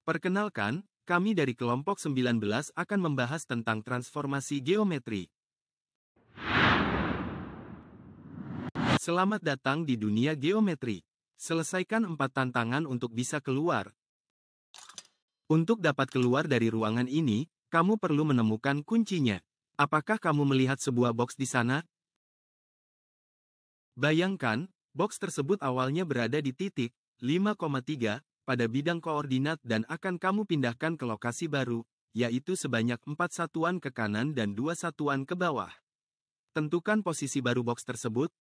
Perkenalkan, kami dari kelompok 19 akan membahas tentang transformasi geometri. Selamat datang di dunia geometri. Selesaikan 4 tantangan untuk bisa keluar. Untuk dapat keluar dari ruangan ini, kamu perlu menemukan kuncinya. Apakah kamu melihat sebuah box di sana? Bayangkan, box tersebut awalnya berada di titik 5,3 pada bidang koordinat dan akan kamu pindahkan ke lokasi baru, yaitu sebanyak 4 satuan ke kanan dan 2 satuan ke bawah. Tentukan posisi baru box tersebut.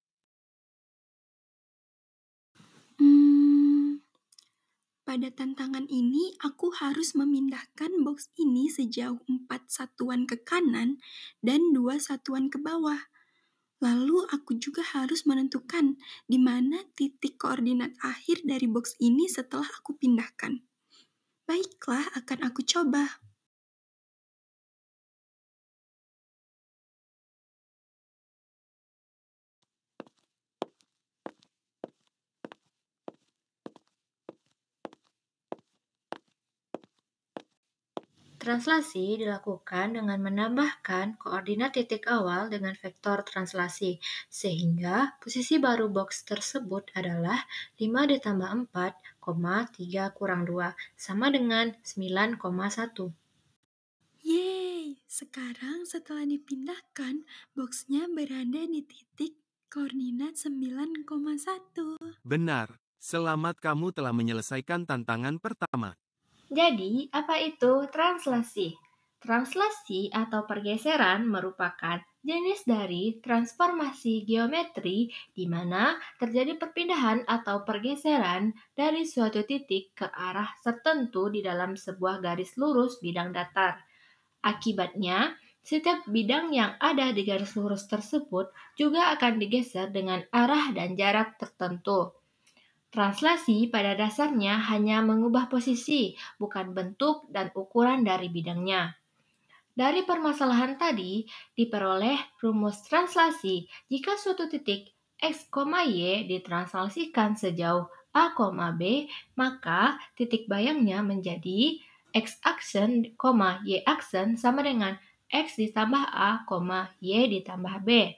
Pada tantangan ini, aku harus memindahkan box ini sejauh 4 satuan ke kanan dan 2 satuan ke bawah. Lalu aku juga harus menentukan di mana titik koordinat akhir dari box ini setelah aku pindahkan. Baiklah, akan aku coba. Translasi dilakukan dengan menambahkan koordinat titik awal dengan vektor translasi, sehingga posisi baru box tersebut adalah 5 ditambah 4, 3 kurang 2, sama dengan 9,1. Yeay! Sekarang setelah dipindahkan, boxnya berada di titik koordinat 9,1. Benar, selamat kamu telah menyelesaikan tantangan pertama. Jadi, apa itu translasi? Translasi atau pergeseran merupakan jenis dari transformasi geometri di mana terjadi perpindahan atau pergeseran dari suatu titik ke arah tertentu di dalam sebuah garis lurus bidang datar. Akibatnya, setiap bidang yang ada di garis lurus tersebut juga akan digeser dengan arah dan jarak tertentu. Translasi pada dasarnya hanya mengubah posisi, bukan bentuk dan ukuran dari bidangnya. Dari permasalahan tadi, diperoleh rumus translasi jika suatu titik x, y ditranslasikan sejauh a, b, maka titik bayangnya menjadi x aksen, y aksen sama dengan x ditambah a, y ditambah b.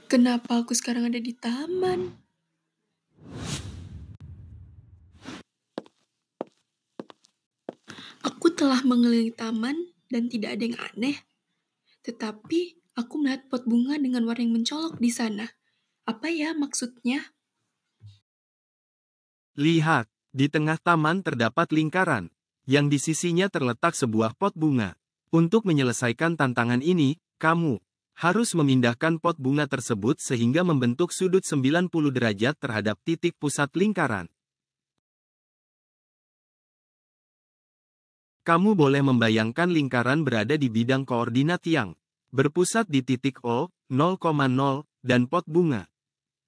Kenapa aku sekarang ada di taman? Aku telah mengelilingi taman dan tidak ada yang aneh. Tetapi aku melihat pot bunga dengan warna yang mencolok di sana. Apa ya maksudnya? Lihat, di tengah taman terdapat lingkaran, yang di sisinya terletak sebuah pot bunga. Untuk menyelesaikan tantangan ini, kamu harus memindahkan pot bunga tersebut sehingga membentuk sudut 90 derajat terhadap titik pusat lingkaran. Kamu boleh membayangkan lingkaran berada di bidang koordinat yang berpusat di titik O, 0,0, dan pot bunga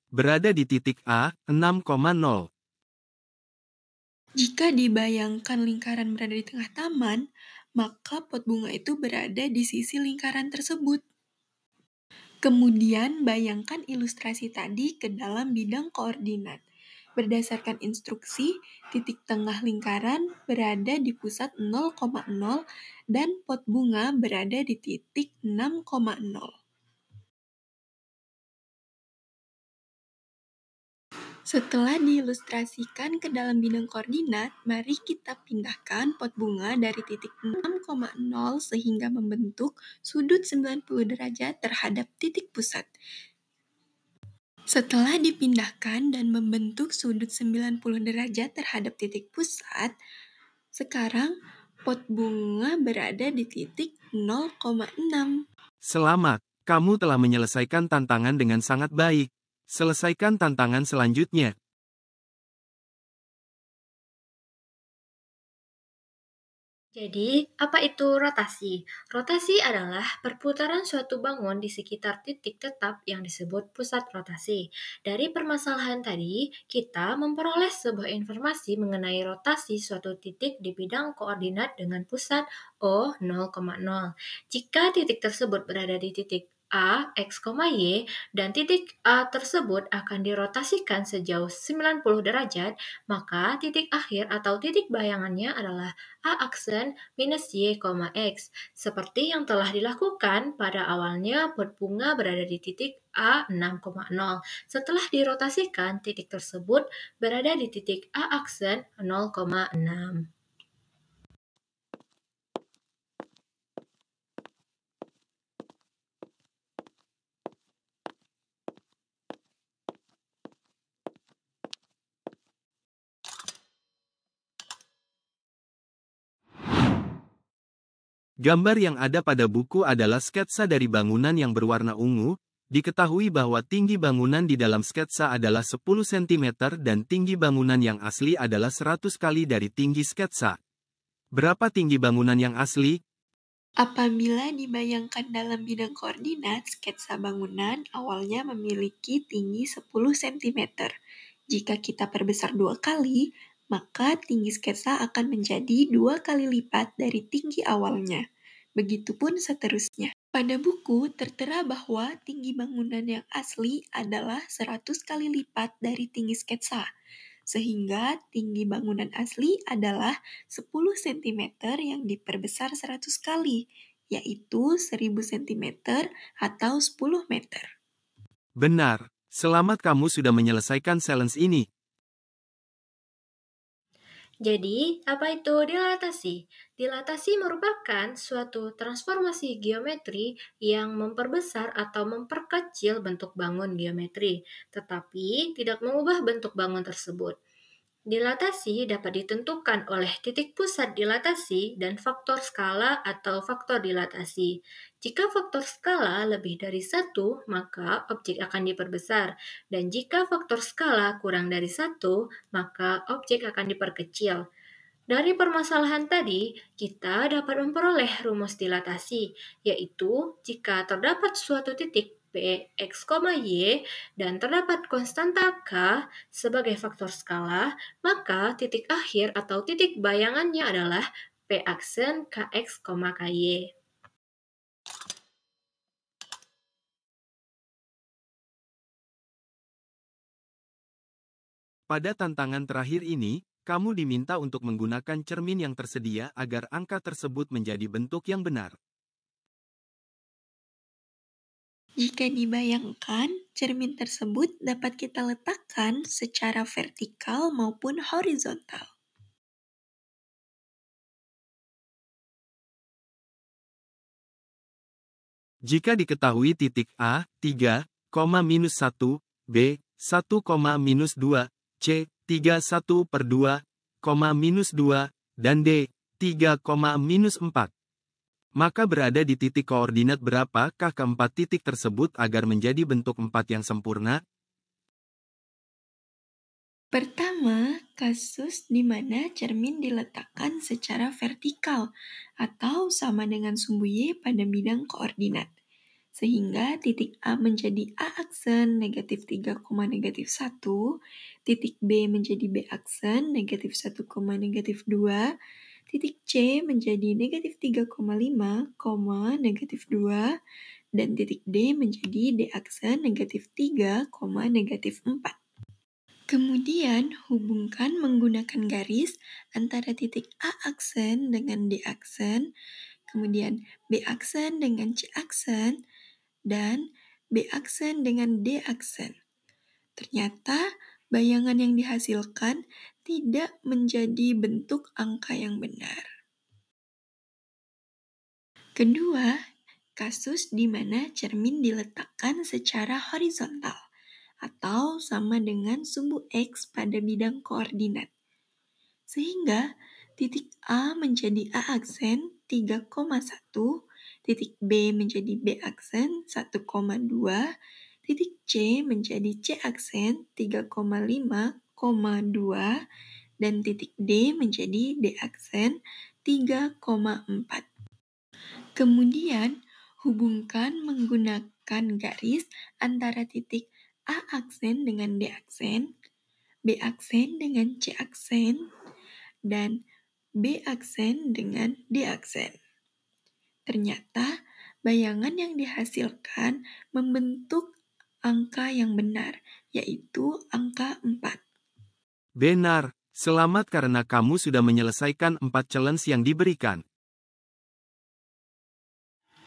berada di titik A, 6,0. Jika dibayangkan lingkaran berada di tengah taman, maka pot bunga itu berada di sisi lingkaran tersebut. Kemudian bayangkan ilustrasi tadi ke dalam bidang koordinat. Berdasarkan instruksi, titik tengah lingkaran berada di pusat 0,0 dan pot bunga berada di titik 6,0. Setelah diilustrasikan ke dalam bidang koordinat, mari kita pindahkan pot bunga dari titik 6,0 sehingga membentuk sudut 90 derajat terhadap titik pusat. Setelah dipindahkan dan membentuk sudut 90 derajat terhadap titik pusat, sekarang pot bunga berada di titik 0,6. Selamat, kamu telah menyelesaikan tantangan dengan sangat baik. Selesaikan tantangan selanjutnya. Jadi, apa itu rotasi? Rotasi adalah perputaran suatu bangun di sekitar titik tetap yang disebut pusat rotasi. Dari permasalahan tadi, kita memperoleh sebuah informasi mengenai rotasi suatu titik di bidang koordinat dengan pusat O 0,0. Jika titik tersebut berada di titik A, X, Y, dan titik A tersebut akan dirotasikan sejauh 90 derajat, maka titik akhir atau titik bayangannya adalah A aksen minus Y, X. Seperti yang telah dilakukan pada awalnya pot bunga berada di titik A 6,0. Setelah dirotasikan, titik tersebut berada di titik A aksen 0,6. Gambar yang ada pada buku adalah sketsa dari bangunan yang berwarna ungu. Diketahui bahwa tinggi bangunan di dalam sketsa adalah 10 cm dan tinggi bangunan yang asli adalah 100 kali dari tinggi sketsa. Berapa tinggi bangunan yang asli? Apabila dibayangkan dalam bidang koordinat, sketsa bangunan awalnya memiliki tinggi 10 cm. Jika kita perbesar 2 kali, maka tinggi sketsa akan menjadi 2 kali lipat dari tinggi awalnya. Begitupun seterusnya. Pada buku tertera bahwa tinggi bangunan yang asli adalah 100 kali lipat dari tinggi sketsa, sehingga tinggi bangunan asli adalah 10 cm yang diperbesar 100 kali, yaitu 1000 cm atau 10 meter. Benar. Selamat kamu sudah menyelesaikan challenge ini. Jadi, apa itu dilatasi? Dilatasi merupakan suatu transformasi geometri yang memperbesar atau memperkecil bentuk bangun geometri, tetapi tidak mengubah bentuk bangun tersebut. Dilatasi dapat ditentukan oleh titik pusat dilatasi dan faktor skala atau faktor dilatasi. Jika faktor skala lebih dari 1, maka objek akan diperbesar. Dan jika faktor skala kurang dari 1, maka objek akan diperkecil. Dari permasalahan tadi, kita dapat memperoleh rumus dilatasi, yaitu jika terdapat suatu titik P, X, Y, dan terdapat konstanta K sebagai faktor skala, maka titik akhir atau titik bayangannya adalah P aksen KX, KY. Pada tantangan terakhir ini, kamu diminta untuk menggunakan cermin yang tersedia agar angka tersebut menjadi bentuk yang benar. Jika dibayangkan, cermin tersebut dapat kita letakkan secara vertikal maupun horizontal. Jika diketahui titik A, 3, minus 1, B, 1, minus 2, C, 3, 1 per 2, minus 2, dan D, 3, minus 4. Maka berada di titik koordinat berapakah keempat titik tersebut agar menjadi bentuk 4 yang sempurna? Pertama, kasus di mana cermin diletakkan secara vertikal atau sama dengan sumbu Y pada bidang koordinat. Sehingga titik A menjadi A aksen negatif 3, negatif 1, titik B menjadi B aksen negatif 1, negatif 2, titik C menjadi negatif 3,5, negatif 2, dan titik D menjadi D aksen negatif 3, negatif 4. Kemudian, hubungkan menggunakan garis antara titik A aksen dengan D aksen, kemudian B aksen dengan C aksen, dan B aksen dengan D aksen. Ternyata, bayangan yang dihasilkan tidak menjadi bentuk angka yang benar. Kedua, kasus di mana cermin diletakkan secara horizontal atau sama dengan sumbu X pada bidang koordinat. Sehingga titik A menjadi A aksen 3,1, titik B menjadi B aksen 1,2, titik C menjadi C aksen 3,5,2, dan titik D menjadi D aksen 3,4. Kemudian, hubungkan menggunakan garis antara titik A aksen dengan D aksen, B aksen dengan C aksen, dan B aksen dengan D aksen. Ternyata, bayangan yang dihasilkan membentuk angka yang benar, yaitu angka 4. Benar, selamat karena kamu sudah menyelesaikan 4 challenge yang diberikan.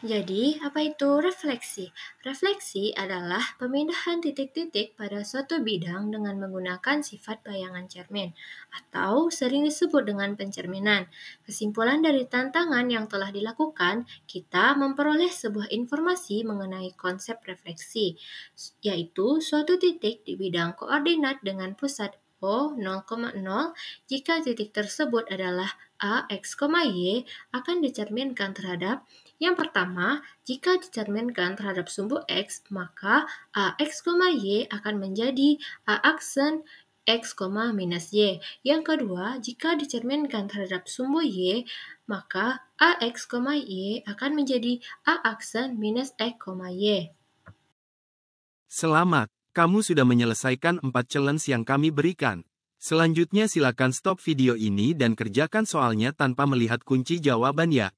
Jadi, apa itu refleksi? Refleksi adalah pemindahan titik-titik pada suatu bidang dengan menggunakan sifat bayangan cermin, atau sering disebut dengan pencerminan. Kesimpulan dari tantangan yang telah dilakukan, kita memperoleh sebuah informasi mengenai konsep refleksi, yaitu suatu titik di bidang koordinat dengan pusat O 0,0 jika titik tersebut adalah A, X, Y akan dicerminkan terhadap yang pertama, jika dicerminkan terhadap sumbu X, maka AX, Y akan menjadi A aksen X, minus Y. Yang kedua, jika dicerminkan terhadap sumbu Y, maka AX, Y akan menjadi A aksen minus X, Y. Selamat, kamu sudah menyelesaikan 4 challenge yang kami berikan. Selanjutnya silakan stop video ini dan kerjakan soalnya tanpa melihat kunci jawaban ya.